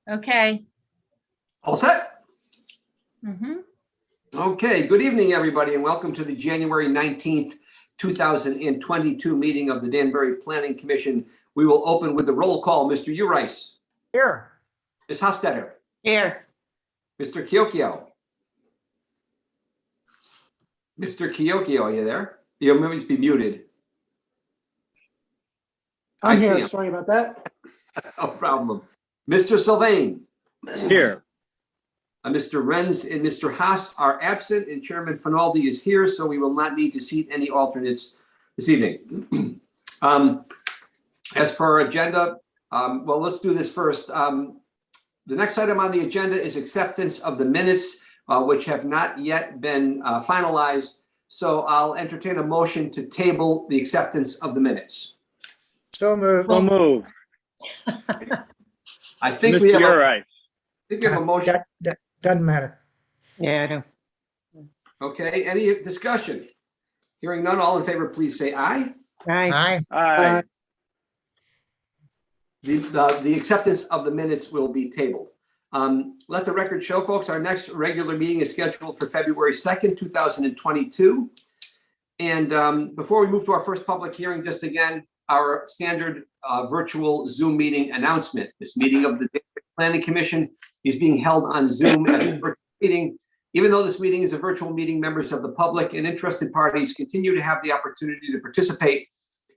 Okay. All set? Mm-hmm. Okay, good evening, everybody, and welcome to the January 19th, 2022 meeting of the Danbury Planning Commission. We will open with the roll call. Mr. Urice. Here. Ms. Hofstetter. Here. Mr. Kiokio. Mr. Kiokio, are you there? You may be muted. I I'm see here. him. Sorry about that. No problem. Mr. Sylvain. Here. Mr. Renz and Mr. Haas are absent, and Chairman Finaldi is here, so we will not need to seat any alternates this evening. As per our agenda, well, let's do this first. The next item on the agenda is acceptance of the minutes, which have not yet been finalized. So I'll entertain a motion to table the acceptance of the minutes. So moved. So move. I think we have You're a, right. I think we have a motion. That doesn't matter. Yeah, I know. Okay, any discussion? Hearing none, all in favor, please say aye. Aye. Aye. Aye. The acceptance of the minutes will be tabled. Let the record show, folks, our next regular meeting is scheduled for February 2nd, 2022. And before we move to our first public hearing, just again, our standard virtual Zoom meeting announcement. This meeting of the Planning Commission is being held on Zoom as a virtual meeting. Even though this meeting is a virtual meeting, members of the public and interested parties continue to have the opportunity to participate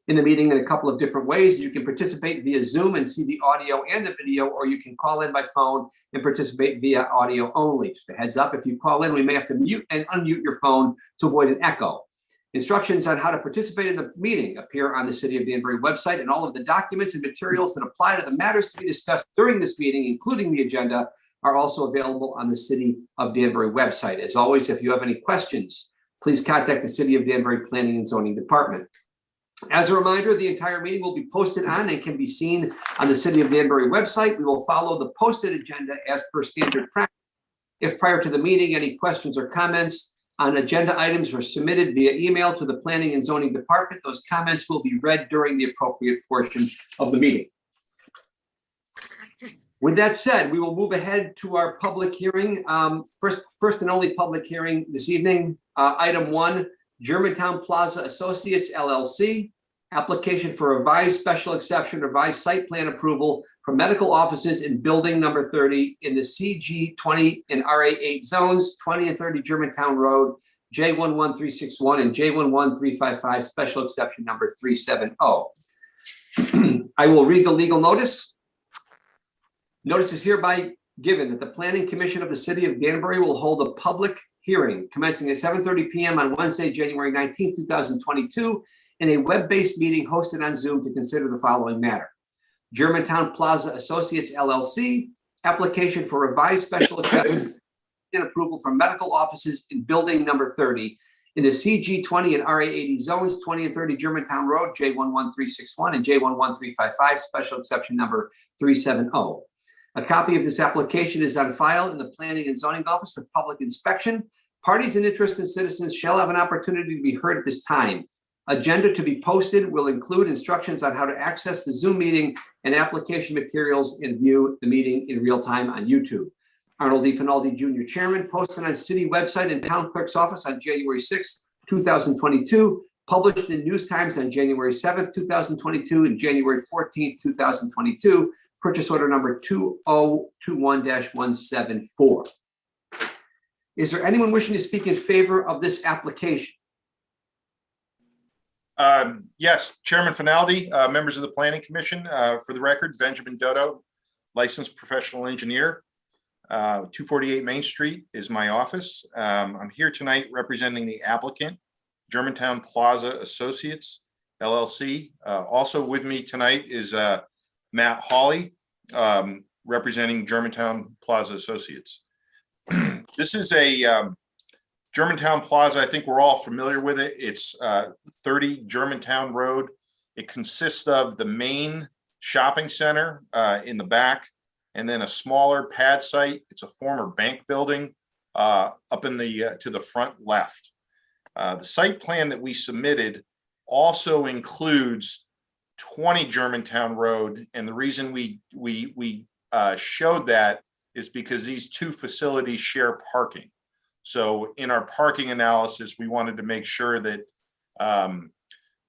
in the meeting in a couple of different ways. You can participate via Zoom and see the audio and the video, or you can call in by phone and participate via audio only. Just a heads up, if you call in, we may have to mute and unmute your phone to avoid an echo. Instructions on how to participate in the meeting appear on the City of Danbury website, and all of the documents and materials that apply to the matters to be discussed during this meeting, including the agenda, are also available on the City of Danbury website. As always, if you have any questions, please contact the City of Danbury Planning and Zoning Department. As a reminder, the entire meeting will be posted on and can be seen on the City of Danbury website. We will follow the posted agenda as per standard practice. If prior to the meeting, any questions or comments on agenda items were submitted via email to the Planning and Zoning Department, those comments will be read during the appropriate portion of the meeting. With that said, we will move ahead to our public hearing. First and only public hearing this evening. Item 1, Germantown Plaza Associates LLC, application for revised special exception, revised site plan approval for medical offices in building number 30 in the CG 20 and RA 8 zones, 20 and 30 Germantown Road, J11361 and J11355, special exception number 370. I will read the legal notice. Notice is hereby given that the Planning Commission of the City of Danbury will hold a public hearing commencing at 7:30 p.m. on Wednesday, January 19th, 2022, in a web-based meeting hosted on Zoom to consider the following matter. Germantown Plaza Associates LLC, application for revised special exception and approval for medical offices in building number 30 in the CG 20 and RA 80 zones, 20 and 30 Germantown Road, J11361 and J11355, special exception number 370. A copy of this application is on file in the Planning and Zoning Office for public inspection. Parties and interested citizens shall have an opportunity to be heard at this time. Agenda to be posted will include instructions on how to access the Zoom meeting and application materials and view the meeting in real time on YouTube. Arnold D. Finaldi Jr. Chairman, posted on City website and Town Clerk's Office on January 6th, 2022, published in News Times on January 7th, 2022 and January 14th, 2022. Purchase order number 2021-174. Is there anyone wishing to speak in favor of this application? Yes, Chairman Finaldi, members of the Planning Commission, for the record, Benjamin Dodo, licensed professional engineer. 248 Main Street is my office. I'm here tonight representing the applicant, Germantown Plaza Associates, LLC. Also with me tonight is Matt Hawley, representing Germantown Plaza Associates. This is a Germantown Plaza. I think we're all familiar with it. It's 30 Germantown Road. It consists of the main shopping center in the back, and then a smaller pad site. It's a former bank building up in the to the front left. The site plan that we submitted also includes 20 Germantown Road, and the reason we showed that is because these two facilities share parking. So in our parking analysis, we wanted to make sure that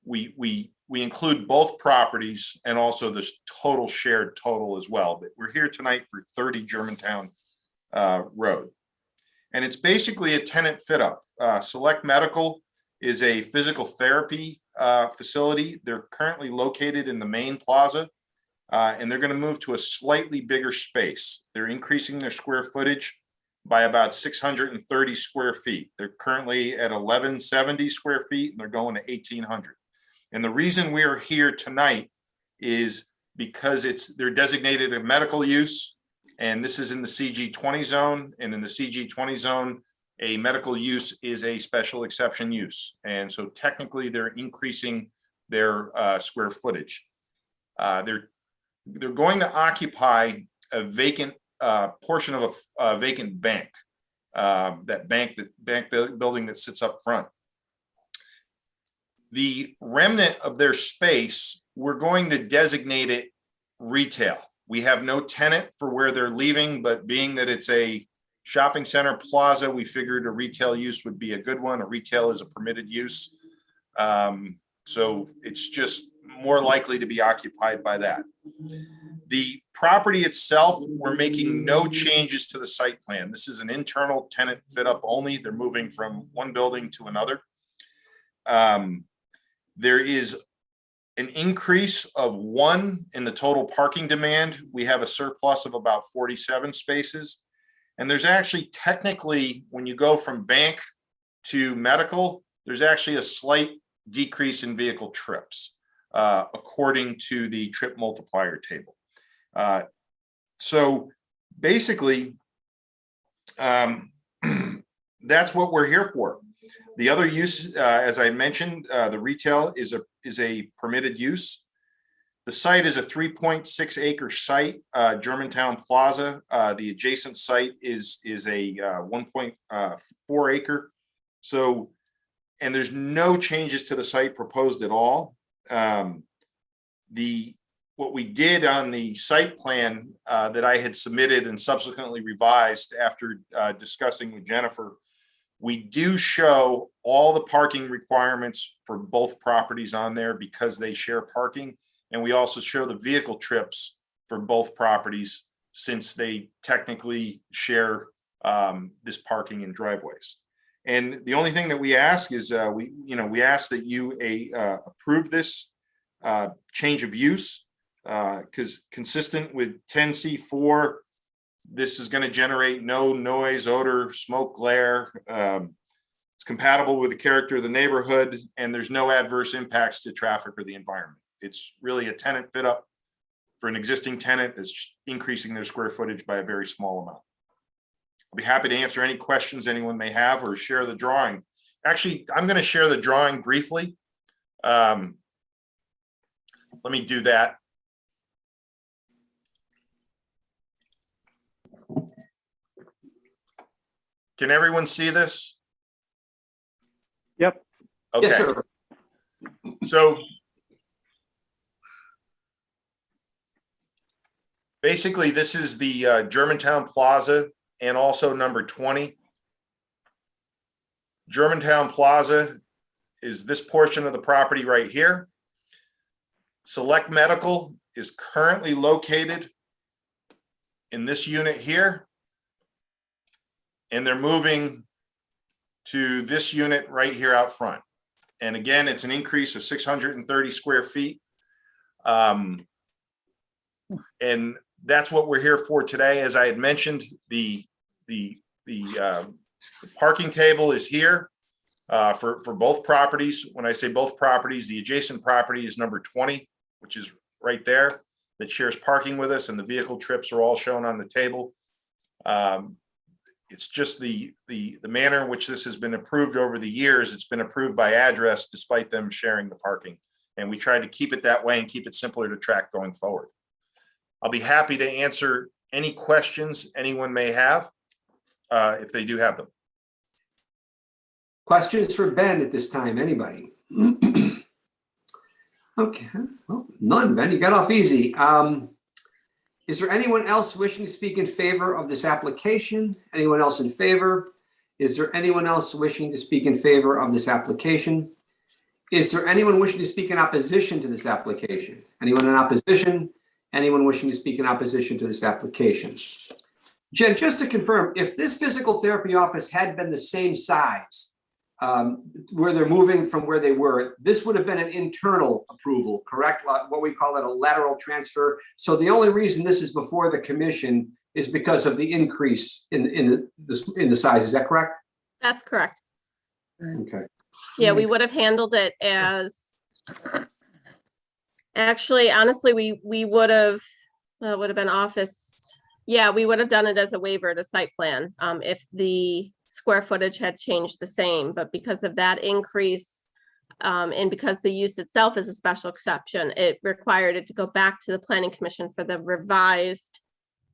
we include both properties and also this total shared total as well. But we're here tonight for 30 Germantown Road. And it's basically a tenant fit up. Select Medical is a physical therapy facility. They're currently located in the main plaza, and they're going to move to a slightly bigger space. They're increasing their square footage by about 630 square feet. They're currently at 1170 square feet, and they're going to 1800. And the reason we are here tonight is because they're designated a medical use, and this is in the CG20 zone. And in the CG20 zone, a medical use is a special exception use. And so technically they're increasing their square footage. They're going to occupy a vacant portion of a vacant bank, that bank building that sits up front. The remnant of their space, we're going to designate it retail. We have no tenant for where they're leaving, but being that it's a shopping center plaza, we figured a retail use would be a good one. A retail is a permitted use. So it's just more likely to be occupied by that. The property itself, we're making no changes to the site plan. This is an internal tenant fit up only. They're moving from one building to another. There is an increase of 1 in the total parking demand. We have a surplus of about 47 spaces. And there's actually technically, when you go from bank to medical, there's actually a slight decrease in vehicle trips, according to the trip multiplier table. So basically, that's what we're here for. The other use, as I mentioned, the retail is a permitted use. The site is a 3.6 acre site, Germantown Plaza. The adjacent site is a 1.4 acre. So, and there's no changes to the site proposed at all. What we did on the site plan that I had submitted and subsequently revised after discussing with Jennifer, we do show all the parking requirements for both properties on there because they share parking. And we also show the vehicle trips for both properties since they technically share this parking and driveways. And the only thing that we ask is we ask that you approve this change of use because consistent with 10C4, this is going to generate no noise, odor, smoke, glare. It's compatible with the character of the neighborhood, and there's no adverse impacts to traffic or the environment. It's really a tenant fit up for an existing tenant that's increasing their square footage by a very small amount. I'll be happy to answer any questions anyone may have or share the drawing. Actually, I'm going to share the drawing briefly. Let me do that. Can everyone see this? Yep. Okay. Yes, sir. So basically, this is the Germantown Plaza and also number 20. Germantown Plaza is this portion of the property right here. Select Medical is currently located in this unit here. And they're moving to this unit right here out front. And again, it's an increase of 630 square feet. And that's what we're here for today. As I had mentioned, the parking table is here for both properties. When I say both properties, the adjacent property is number 20, which is right there, that shares parking with us, and the vehicle trips are all shown on the table. It's just the manner in which this has been approved over the years. It's been approved by address despite them sharing the parking. And we tried to keep it that way and keep it simpler to track going forward. I'll be happy to answer any questions anyone may have if they do have them. Questions for Ben at this time, anybody? Okay, well, none, Ben, you got off easy. Is there anyone else wishing to speak in favor of this application? Anyone else in favor? Is there anyone else wishing to speak in favor of this application? Is there anyone wishing to speak in opposition to this application? Anyone in opposition? Anyone wishing to speak in opposition to this application? Jen, just to confirm, if this physical therapy office had been the same size, where they're moving from where they were, this would have been an internal approval, correct? What we call it a lateral transfer. So the only reason this is before the commission is because of the increase in the size. Is that correct? That's correct. Okay. Yeah, we would have handled it as, actually, honestly, we would have, well, it would have been office. Yeah, we would have done it as a waiver to site plan, if the square footage had changed the same, but because of that increase, and because the use itself is a special exception, it required it to go back to the planning commission for the revised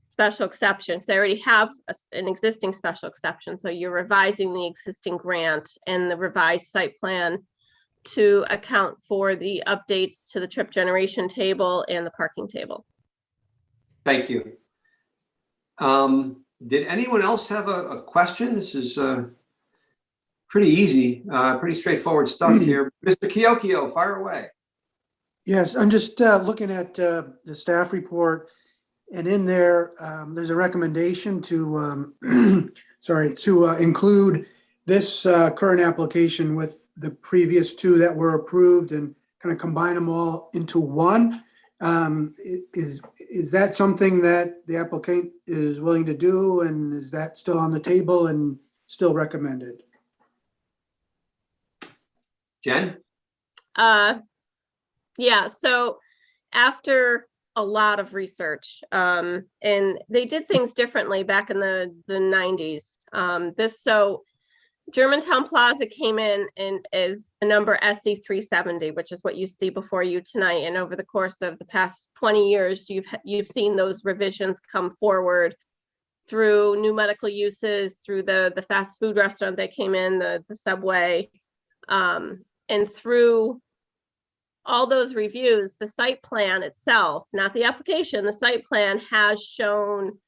special exception. So they already have an existing special exception. So you're revising the existing grant and the revised site plan to account for the updates to the trip generation table and the parking table. Thank you. Did anyone else have a question? This is pretty easy, pretty straightforward stuff here. Mr. Kiokio, fire away. Yes, I'm just looking at the staff report, and in there, there's a recommendation to, to include this current application with the previous two that were approved and kind of combine them all into one. Is that something that the applicant is willing to do, and is that still on the table and still recommended? Jen? Yeah, so after a lot of research, and they did things differently back in the 90s. Germantown Plaza came in and as a number SC 370, which is what you see before you tonight. And over the course of the past 20 years, you've seen those revisions come forward through new medical uses, through the fast food restaurant that came in, the Subway, and through all those reviews, the site plan itself, not the application, the site plan has shown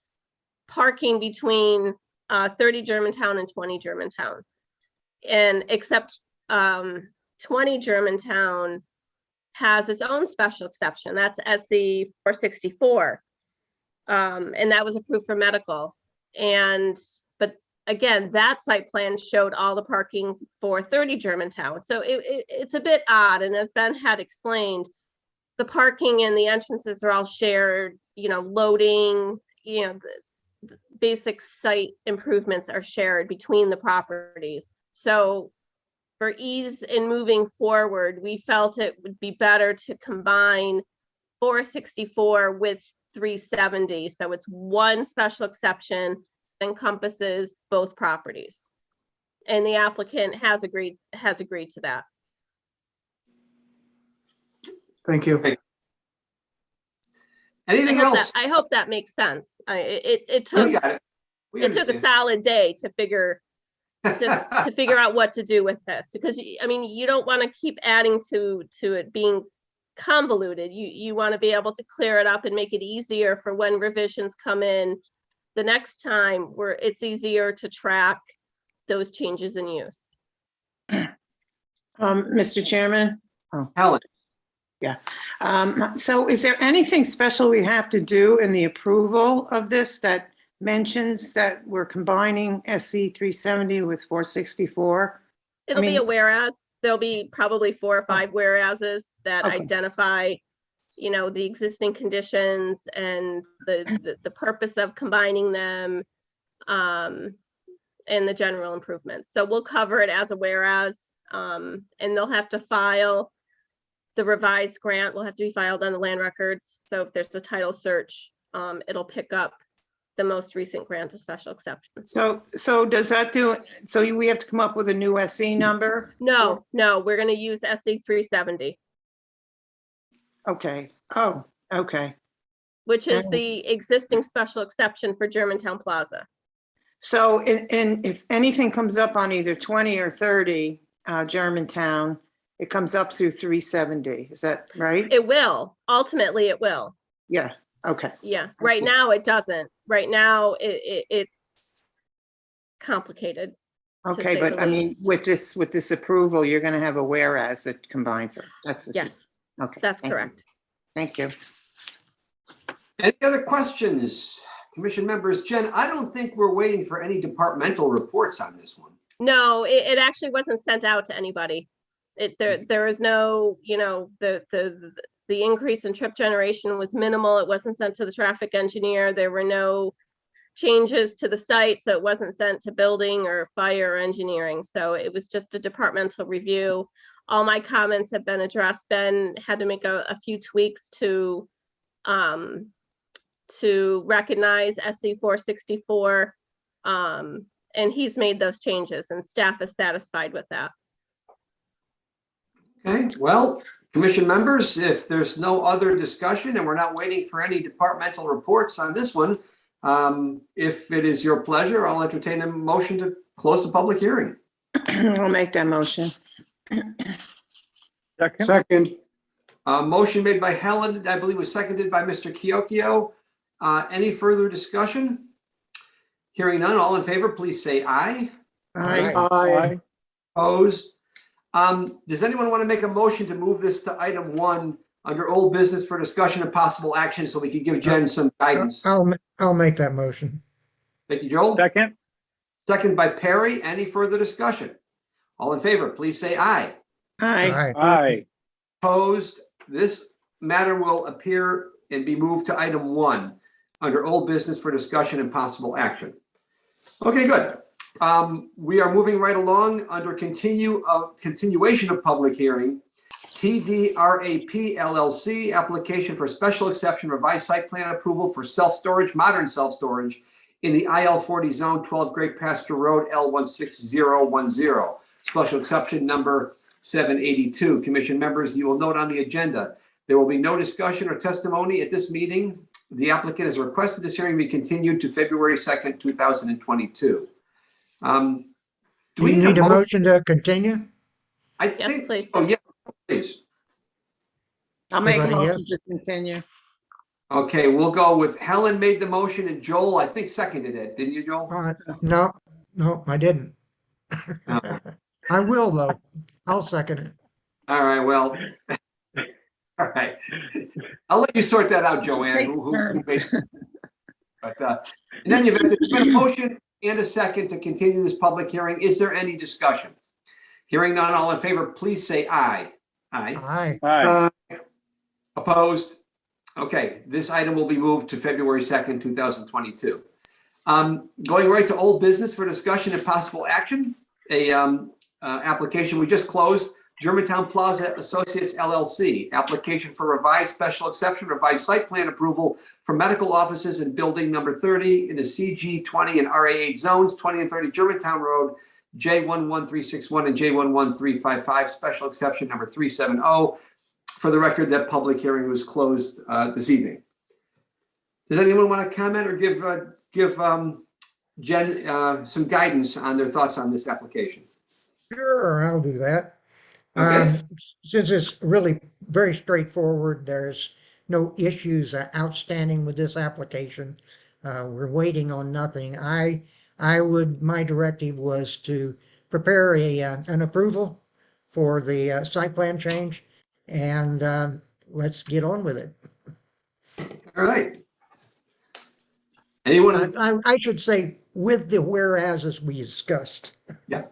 parking between 30 Germantown and 20 Germantown. And except 20 Germantown has its own special exception. That's SC 464. And that was approved for medical. But again, that site plan showed all the parking for 30 Germantown. So it's a bit odd. And as Ben had explained, the parking and the entrances are all shared, loading, the basic site improvements are shared between the properties. So for ease in moving forward, we felt it would be better to combine 464 with 370. So it's one special exception that encompasses both properties. And the applicant has agreed to that. Thank you. Anything else? I hope that makes sense. It We took got it. We a solid day to figure out what to do with this, because you don't want to keep adding to it being convoluted. You want to be able to clear it up and make it easier for when revisions come in the next time, where it's easier to track those changes in use. Mr. Chairman? Helen? So is there anything special we have to do in the approval of this that mentions that we're combining SC 370 with 464? It'll be a whereas. There'll be probably 4 or 5 whereases that Okay. identify, the existing conditions and the purpose of combining them, and the general improvements. So we'll cover it as a whereas, and they'll have to file the revised grant. Will have to be filed on the land records. So if there's a title search, it'll pick up the most recent grant of special exception. So does that do, so we have to come up with a new SC number? No, we're going to use SC 370, Okay. Oh, okay. which is the existing special exception for Germantown Plaza. So, and if anything comes up on either 20 or 30 Germantown, it comes up through 370. Is that right? It will, ultimately it will. Yeah. Okay, Yeah, right now it doesn't. Right now, it's complicated. okay, say but the I mean, least. with this approval, you're gonna have a whereas that combines it. That's what you, Yes, okay. that's thank you. correct. Thank you. Any other questions? Commission members, Jen, I don't think we're waiting for any departmental reports on this one. No, it actually wasn't sent out to anybody. There is no, the increase in trip generation was minimal. It wasn't sent to the traffic engineer. There were no changes to the site, so it wasn't sent to building or fire or engineering. So it was just a departmental review. All my comments have been addressed. Ben had to make a few tweaks to recognize SC 464. And he's made those changes and staff is satisfied with that. Okay, well, commission members, if there's no other discussion and we're not waiting for any departmental reports on this one, if it is your pleasure, I'll entertain a motion to close the public hearing. I'll make that motion. Second, Motion made by Helen, I believe was seconded by Mr. Kiokio. Any further discussion? Hearing none, all in favor, please say aye. Aye. aye. Opposed? Does anyone want to make a motion to move this to item 1 under old business for discussion and possible action so we can give Jen some guidance? I'll make that motion. Thank you, Joel. Second, Second by Perry. Any further discussion? All in favor, please say aye. Aye. aye. Opposed? This matter will appear and be moved to item 1 under old business for discussion and possible action. Okay, good. We are moving right along under continuation of public hearing. TDRAP LLC application for special exception revised site plan approval for self-storage, modern self-storage in the IL 40 zone, 12 Great Pasture Road, L16010. Special exception number 782. Commission members, you will note on the agenda, there will be no discussion or testimony at this meeting. The applicant has requested this hearing be continued to February 2nd, 2022. Do Do we need a motion to continue? I Yes, think, please. oh, yeah, please. I'll make a Is that a motion yes? to continue. Okay, we'll go with Helen made the motion and Joel, I think, seconded it. Didn't you, Joel? No, I didn't. No. I will though. I'll second it. All right, well. All right. I'll let you sort that out, Joanne. Takes who turns. made- But in any event, there's been a motion and a second to continue this public hearing. Is there any discussion? Hearing none, all in favor, please say aye. Aye. Aye. Aye. Opposed? Okay, this item will be moved to February 2nd, 2022. Going right to old business for discussion and possible action. Application we just closed, Germantown Plaza Associates LLC, application for revised special exception, revised site plan approval for medical offices in building number 30 in the CG 20 and RA8 zones, 20 and 30 Germantown Road, J11361 and J11355, special exception number 370. For the record, that public hearing was closed this evening. Does anyone want to comment or give Jen some guidance on their thoughts on this application? Sure, I'll do that. Okay. Since it's really very straightforward, there's no issues outstanding with this application. We're waiting on nothing. My directive was to prepare an approval for the site plan change, and let's get on with it. All right. Anyone? I should say with the whereas we discussed. Yeah.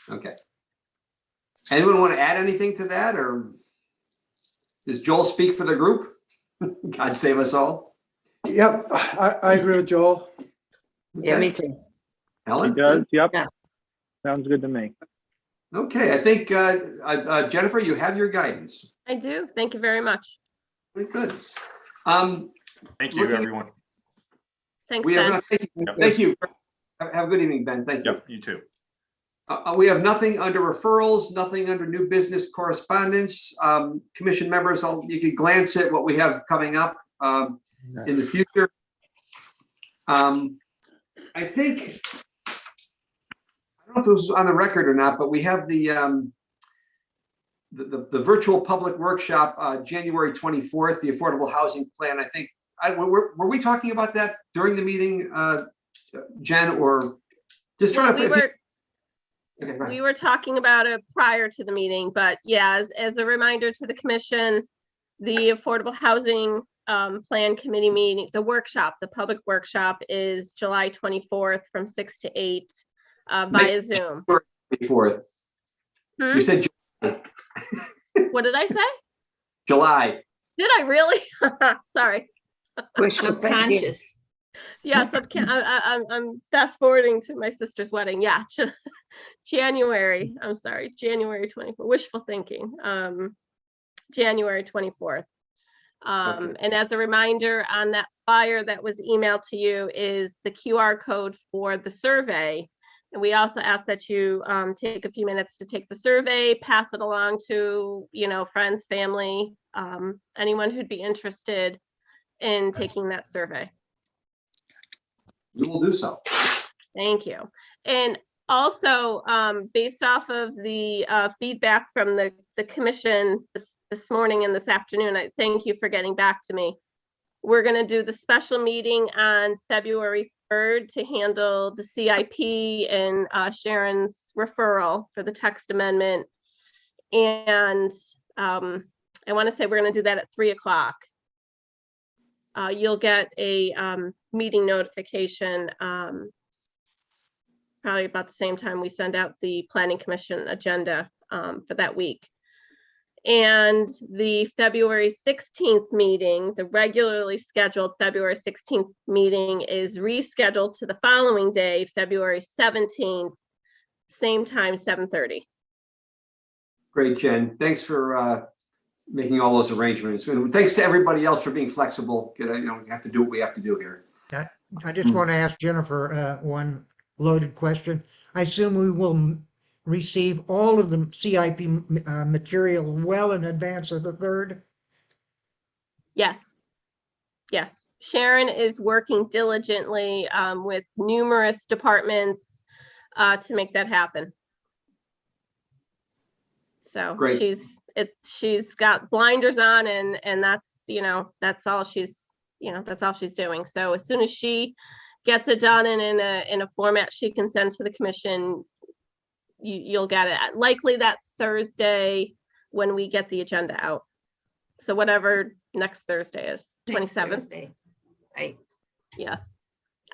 Okay. Anyone want to add anything to that, or does Joel speak for the group? God save us all. Yep, I agree with Joel. Yeah, Okay. me too. He Helen? does, yep. Yeah. Sounds good to me. Okay, I think, Jennifer, you have your guidance. I do. Thank you very much. Very good. Thank you, Looking- everyone. Thanks, We have, Ben. thank you. Have a good evening, Ben. Thank you. Yep, you too. We have nothing under referrals, nothing under new business correspondence. Commission members, you can glance at what we have coming up in the future. I think, I don't know if it was on the record or not, but we have the virtual public workshop, January 24th, the affordable housing plan. I think were we talking about that during the meeting, Jen, or just trying to? We were, Okay, go ahead. we were talking about it prior to the meeting, but yeah, as a reminder to the commission, the Affordable Housing Plan Committee meeting, the workshop, the public workshop is July 24th from 6 to 8 via Zoom. 24th. Hmm? You said What did I say? July. Did I really? Sorry. Wishful thinking. Subconscious. Yes, I'm fast forwarding to my sister's wedding. Yeah, January. I'm sorry, January 24th. Wishful thinking. January 24th. Okay. And as a reminder, on that flyer that was emailed to you is the QR code for the survey. And we also ask that you take a few minutes to take the survey, pass it along to, friends, family, anyone who'd be interested in taking that survey. We will do so. Thank you. And also, based off of the feedback from the commission this morning and this afternoon, I thank you for getting back to me. We're going to do the special meeting on February 3rd to handle the CIP and Sharon's referral for the text amendment. And I want to say we're going to do that at 3 o'clock. You'll get a meeting notification probably about the same time we send out the Planning Commission agenda for that week. And the February 16th meeting, the regularly scheduled February 16th meeting is rescheduled to the following day, February 17th, same time, 7:30. Great, Jen. Thanks for making all those arrangements. And thanks to everybody else for being flexible. We have to do what we have to do here. I just want to ask Jennifer one loaded question. I assume we will receive all of the CIP material well in advance of the 3rd? Yes. Yes. Sharon is working diligently with numerous departments to make that happen. So Great. she's got blinders on and that's, that's all she's doing. So as soon as she gets it done and in a format she can send to the commission, you'll get it likely that Thursday when we get the agenda out. So whatever next Thursday is, 27th. Right. Yeah,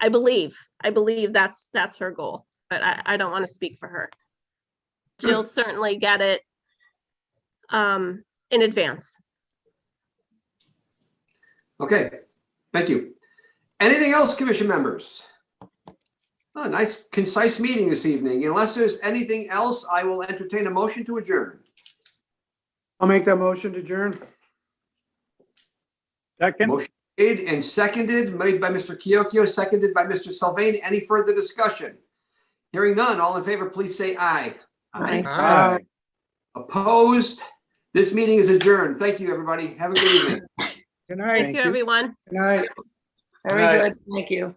I believe that's her goal, but I don't want to speak for her. She'll certainly get it in advance. Okay, thank you. Anything else, commission members? Oh, nice, concise meeting this evening. Unless there's anything else, I will entertain a motion to adjourn. I'll make that motion to adjourn. Second, Motion made and seconded, made by Mr. Kyokyo, seconded by Mr. Sylvain. Any further discussion? Hearing none, all in favor, please say aye. Aye. aye. Opposed? This meeting is adjourned. Thank you, everybody. Have a good evening. Good night. Thank you, everyone. Good night. Very Good night. good. Thank you.